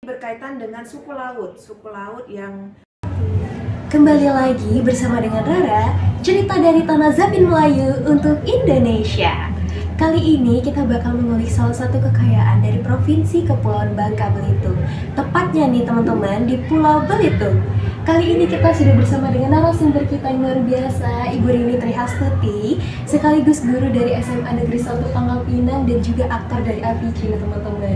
Berkaitan dengan suku laut yang Kembali lagi bersama dengan Rara, cerita dari Tanah Zapin Melayu untuk Indonesia. Kali ini kita bakal mengulik salah satu kekayaan dari Provinsi Kepulauan Bangka Belitung. Tepatnya nih teman-teman, di Pulau Belitung. Kali ini kita sudah bersama dengan narasumber kita yang luar biasa, Ibu Rini Trihastuti, sekaligus guru dari SMA Negeri 1 Pangkal Pinang dan juga aktor dari AVC teman-teman.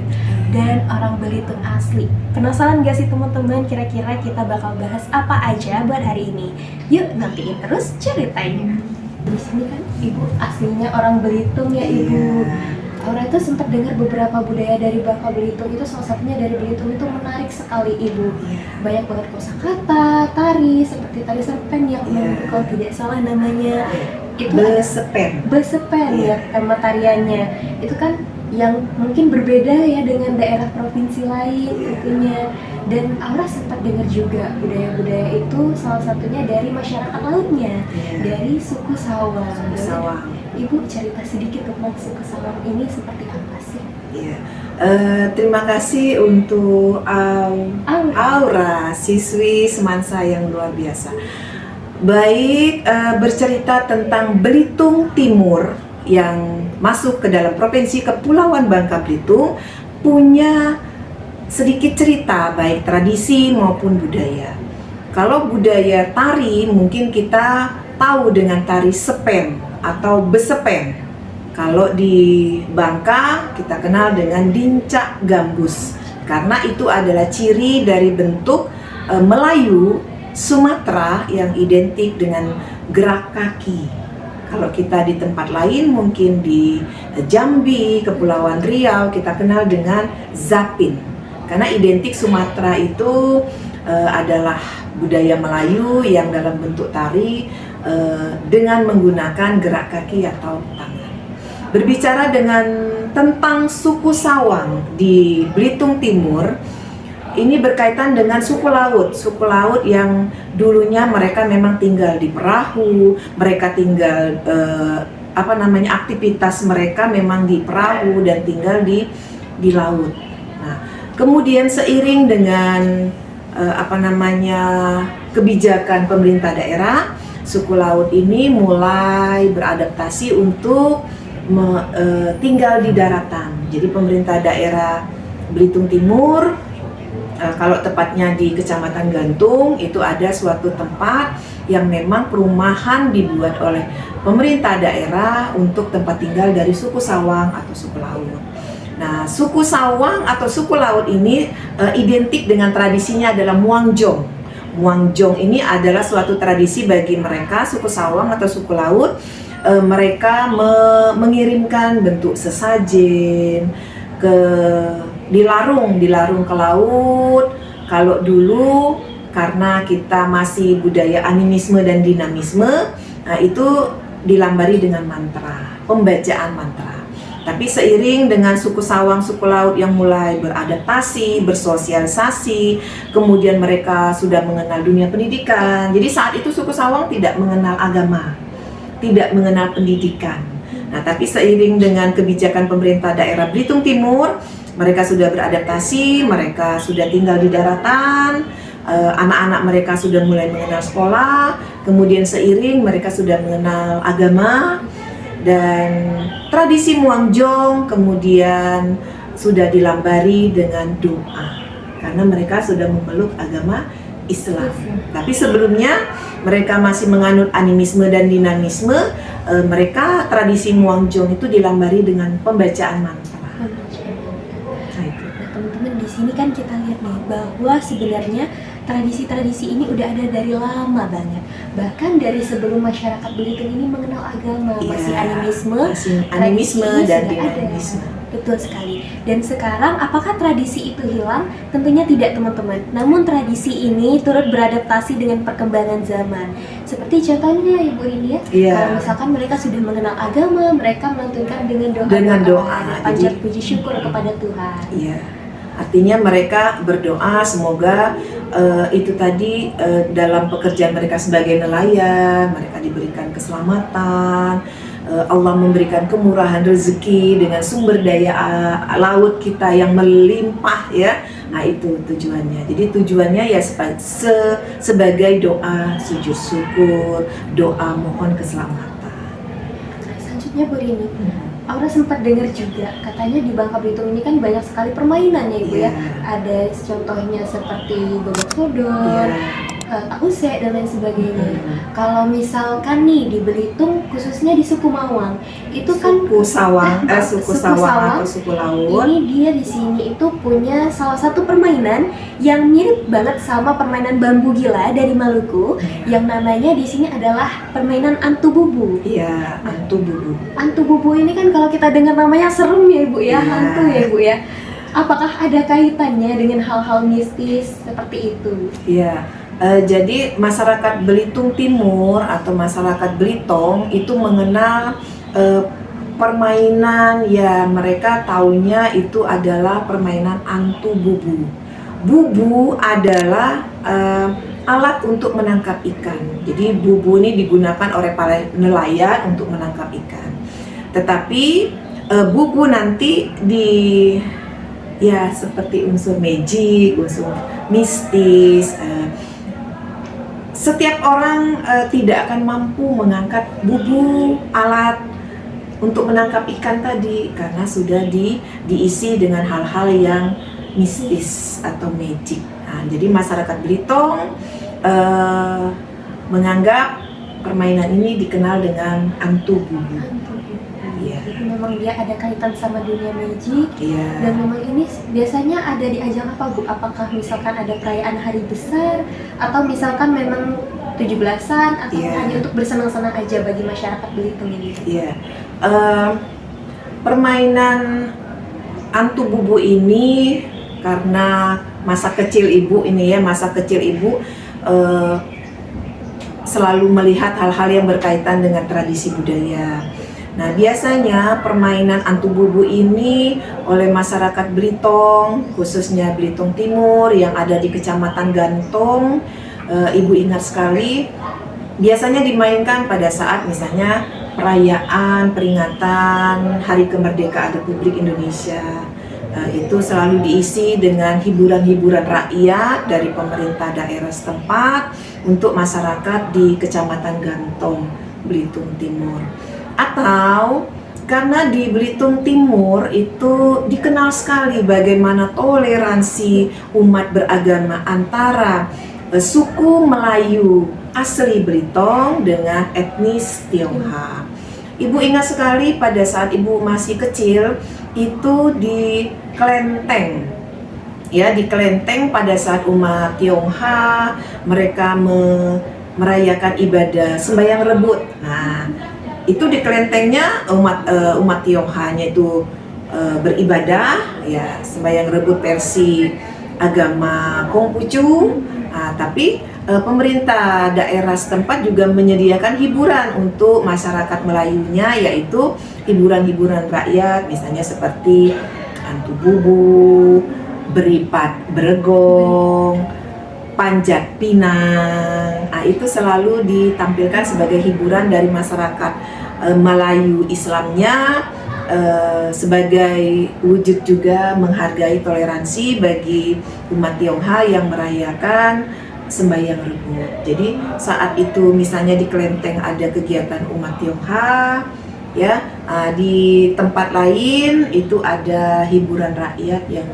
Dan orang Belitung asli. Penasaran gak sih teman-teman, kira-kira kita bakal bahas apa aja buat hari ini? Yuk nantiin terus ceritanya. Di sini kan Ibu aslinya orang Belitung ya Ibu. Aura itu sempat dengar beberapa budaya dari Bangka Belitung, itu salah satunya dari Belitung itu menarik sekali Ibu. Banyak banget kosakata, tari, seperti tari serpen yang kalau tidak salah namanya itu besepen ya tema tariannya. Itu kan yang mungkin berbeda ya dengan daerah provinsi lain tentunya. Dan Aura sempat dengar juga budaya-budaya itu salah satunya dari masyarakat lautnya, dari suku Sawang. Ibu cerita sedikit tentang suku Sawang ini seperti apa sih? Terima kasih untuk Aura, siswi semansa yang luar biasa. Baik, bercerita tentang Belitung Timur yang masuk ke dalam Provinsi Kepulauan Bangka Belitung, punya sedikit cerita baik tradisi maupun budaya. Kalau budaya tari mungkin kita tahu dengan tari sepen atau besepen. Kalau di Bangka kita kenal dengan dincak gambus, karena itu adalah ciri dari bentuk Melayu Sumatera yang identik dengan gerak kaki. Kalau kita di tempat lain mungkin di Jambi, Kepulauan Riau, kita kenal dengan zapin. Karena identik Sumatera itu adalah budaya Melayu yang dalam bentuk tari dengan menggunakan gerak kaki atau tangan. Berbicara tentang suku Sawang di Belitung Timur, ini berkaitan dengan suku laut yang dulunya mereka memang tinggal di perahu, mereka tinggal aktivitas mereka memang di perahu dan tinggal di laut. Nah, kemudian seiring dengan kebijakan pemerintah daerah, suku laut ini mulai beradaptasi untuk tinggal di daratan. Jadi pemerintah daerah Belitung Timur, kalau tepatnya di Kecamatan Gantung, itu ada suatu tempat yang memang perumahan dibuat oleh pemerintah daerah untuk tempat tinggal dari suku Sawang atau suku laut. Nah, suku Sawang atau suku laut ini identik dengan tradisinya adalah muangjong. Muangjong ini adalah suatu tradisi bagi mereka, suku Sawang atau suku laut. Mereka mengirimkan bentuk sesajen dilarung ke laut. Kalau dulu karena kita masih budaya animisme dan dinamisme, itu dilambari dengan mantra, pembacaan mantra. Tapi seiring dengan suku Sawang, suku laut yang mulai beradaptasi, bersosialisasi, kemudian mereka sudah mengenal dunia pendidikan. Jadi saat itu suku Sawang tidak mengenal agama, tidak mengenal pendidikan. Nah, tapi seiring dengan kebijakan pemerintah daerah Belitung Timur, mereka sudah beradaptasi, mereka sudah tinggal di daratan, anak-anak mereka sudah mulai mengenal sekolah, kemudian seiring mereka sudah mengenal agama, dan tradisi muangjong kemudian sudah dilambari dengan doa karena mereka sudah memeluk agama Islam. Tapi sebelumnya mereka masih menganut animisme dan dinamisme. Mereka tradisi muangjong itu dilambari dengan pembacaan mantra. Nah, teman-teman, di sini kan kita lihat nih bahwa sebenarnya tradisi-tradisi ini udah ada dari lama banget. Bahkan dari sebelum masyarakat Belitung ini mengenal agama, masih animisme dan dinamisme. Betul sekali. Dan sekarang apakah tradisi itu hilang? Tentunya tidak teman-teman. Namun tradisi ini turut beradaptasi dengan perkembangan zaman. Seperti contohnya Ibu Rini ya. Kalau misalkan mereka sudah mengenal agama, mereka melantunkan dengan doa dan panjat puji syukur kepada Tuhan. Artinya mereka berdoa semoga itu tadi dalam pekerjaan mereka sebagai nelayan, mereka diberikan keselamatan, Allah memberikan kemurahan rezeki dengan sumber daya laut kita yang melimpah ya, Nah itu tujuannya. Jadi tujuannya ya sebagai doa sujud syukur, doa mohon keselamatan. Selanjutnya Bu Rini, Aura sempat dengar juga katanya di Bangka Belitung ini kan banyak sekali permainan ya Ibu ya. Ada contohnya seperti babak sodor, use dan lain sebagainya. Kalau misalkan nih di Belitung khususnya di suku Mawang itu kan suku Sawang atau suku Laut. Ini dia di sini itu punya salah satu permainan yang mirip banget sama permainan bambu gila dari Maluku, yang namanya di sini adalah permainan antu bubu. Iya, antu bubu. Antu bubu ini kan kalau kita dengar namanya serem ya Ibu ya, hantu ya Ibu ya. Apakah ada kaitannya dengan hal-hal mistis seperti itu? Iya. Jadi masyarakat Belitung Timur atau masyarakat Belitung itu mengenal permainan ya mereka taunya itu adalah permainan antu bubu. Bubu adalah alat untuk menangkap ikan. Jadi bubu ini digunakan oleh para nelayan untuk menangkap ikan. Tetapi bubu nanti ya seperti unsur magic, unsur mistis. Setiap orang tidak akan mampu mengangkat bubu alat untuk menangkap ikan tadi karena sudah diisi dengan hal-hal yang mistis atau magic. Nah, jadi masyarakat Belitung menganggap permainan ini dikenal dengan antu bubu. Iya. Jadi memang dia ada kaitan sama dunia magic. Iya. Dan memang ini biasanya ada di ajang apa Bu? Apakah misalkan ada perayaan hari besar atau misalkan memang 17-an atau hanya untuk bersenang-senang aja bagi masyarakat Belitung ini? Iya. Permainan antu bubu ini karena masa kecil ibu selalu melihat hal-hal yang berkaitan dengan tradisi budaya. Nah, biasanya permainan antu bubu ini oleh masyarakat Belitung, khususnya Belitung Timur yang ada di Kecamatan Gantong, Ibu ingat sekali, biasanya dimainkan pada saat misalnya perayaan, peringatan Hari Kemerdekaan Republik Indonesia. Itu selalu diisi dengan hiburan-hiburan rakyat dari pemerintah daerah setempat untuk masyarakat di Kecamatan Gantong, Belitung Timur. Atau karena di Belitung Timur itu dikenal sekali bagaimana toleransi umat beragama antara suku Melayu asli Belitung dengan etnis Tionghoa. Ibu ingat sekali pada saat ibu masih kecil itu di Kelenteng. Ya, di Kelenteng pada saat umat Tionghoa mereka merayakan ibadah sembahyang rebut. Nah, itu di kelentengnya umat Tionghoa-nya itu beribadah ya sembahyang rebut versi agama Konghucu. Nah, tapi pemerintah daerah setempat juga menyediakan hiburan untuk masyarakat Melayunya, yaitu hiburan-hiburan rakyat misalnya seperti antu bubu, beripat bregong, panjat pinang. Nah, itu selalu ditampilkan sebagai hiburan dari masyarakat Melayu Islamnya sebagai wujud juga menghargai toleransi bagi umat Tionghoa yang merayakan sembahyang rebut. Jadi saat itu misalnya di Kelenteng ada kegiatan umat Tionghoa, ya di tempat lain itu ada hiburan rakyat yang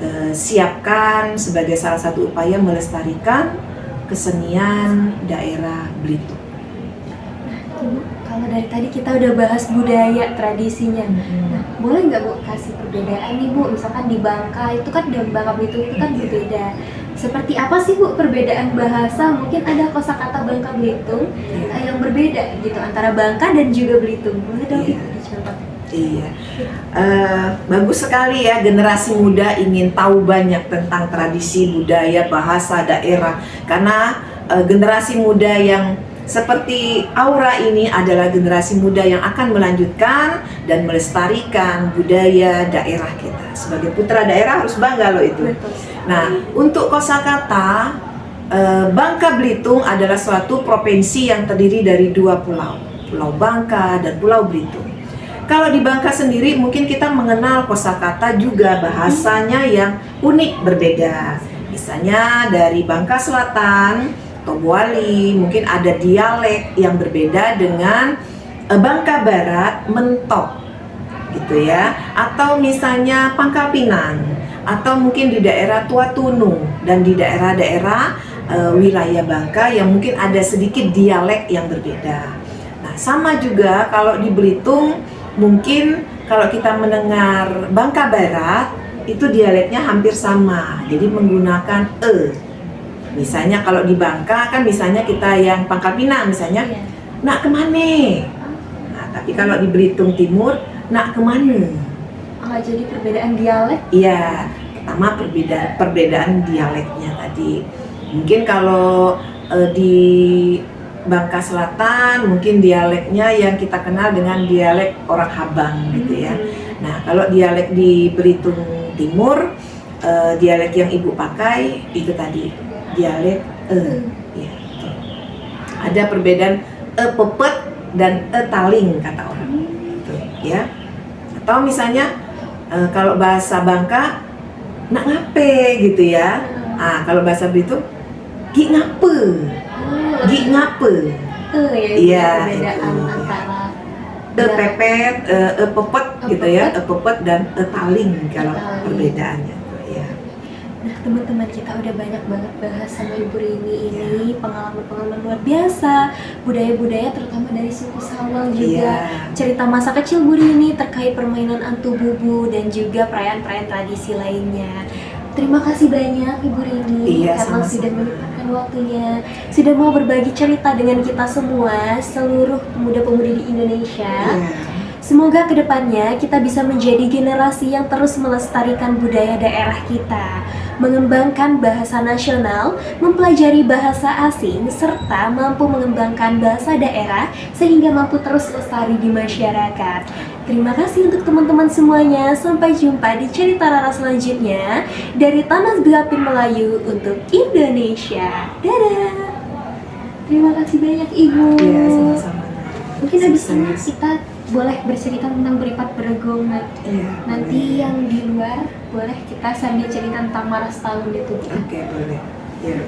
disiapkan sebagai salah satu upaya melestarikan kesenian daerah Belitung. Kalau dari tadi kita udah bahas budaya tradisinya, nah, boleh nggak Bu kasih perbedaan nih Bu? Misalkan di Bangka itu kan dan Bangka Belitung itu kan berbeda. Seperti apa sih Bu perbedaan bahasa? Mungkin ada kosakata Bangka Belitung yang berbeda gitu antara Bangka dan juga Belitung. Boleh dong dicontoh? Iya, bagus sekali ya generasi muda ingin tahu banyak tentang tradisi, budaya, bahasa daerah. Karena generasi muda yang seperti Aura ini adalah generasi muda yang akan melanjutkan dan melestarikan budaya daerah kita. Sebagai putra daerah harus bangga loh itu. Nah, untuk kosakata, Bangka Belitung adalah suatu provinsi yang terdiri dari dua pulau, Pulau Bangka dan Pulau Belitung. Kalau di Bangka sendiri mungkin kita mengenal kosakata juga bahasanya yang unik berbeda. Misalnya dari Bangka Selatan, Tobuali, mungkin ada dialek yang berbeda dengan Bangka Barat, Mentok gitu ya. Atau misalnya Pangkal Pinang, atau mungkin di daerah Tua Tunung dan di daerah-daerah wilayah Bangka yang mungkin ada sedikit dialek yang berbeda. Nah, sama juga kalau di Belitung, mungkin kalau kita mendengar Bangka Barat, itu dialeknya hampir sama, jadi menggunakan Misalnya kalau di Bangka kan misalnya kita yang Pangkal Pinang misalnya, nak kemana? Nah, tapi kalau di Belitung Timur, nak kemana? Jadi perbedaan dialek? Iya, pertama perbedaan dialeknya tadi. Mungkin kalau di Bangka Selatan mungkin dialeknya yang kita kenal dengan dialek orang Habang gitu ya. Nah, kalau dialek di Belitung Timur, dialek yang ibu pakai itu tadi dialek ya, gitu. Ada perbedaan pepet dan taling kata orang gitu, ya. Atau misalnya kalau bahasa Bangka nak ngape gitu ya. Kalau bahasa Belitung gi ngape. Gi ngape. Iya, perbedaan antara pepet, pepet gitu ya, pepet dan taling kalau perbedaannya tuh ya. Nah, teman-teman, kita udah banyak banget bahas sama Ibu Rini ini, pengalaman-pengalaman luar biasa, budaya-budaya terutama dari suku Sawang juga, cerita masa kecil Bu Rini terkait permainan antu bubu dan juga perayaan-perayaan tradisi lainnya. Terima kasih banyak Ibu Rini karena sudah menyempatkan waktunya, sudah mau berbagi cerita dengan kita semua, seluruh pemuda-pemudi di Indonesia. Semoga kedepannya kita bisa menjadi generasi yang terus melestarikan budaya daerah kita, mengembangkan bahasa nasional, mempelajari bahasa asing, serta mampu mengembangkan bahasa daerah sehingga mampu terus lestari di masyarakat. Terima kasih untuk teman-teman semuanya. Sampai jumpa di cerita Rara selanjutnya dari Tanah Zapin Melayu untuk Indonesia. Dadah. Terima kasih banyak Ibu. Iya, sama-sama. Mungkin habis ini kita boleh bercerita tentang Beripat Beregong nanti yang di luar boleh kita sambil cerita tentang Maras Tahun itu. Oke, boleh. Ya.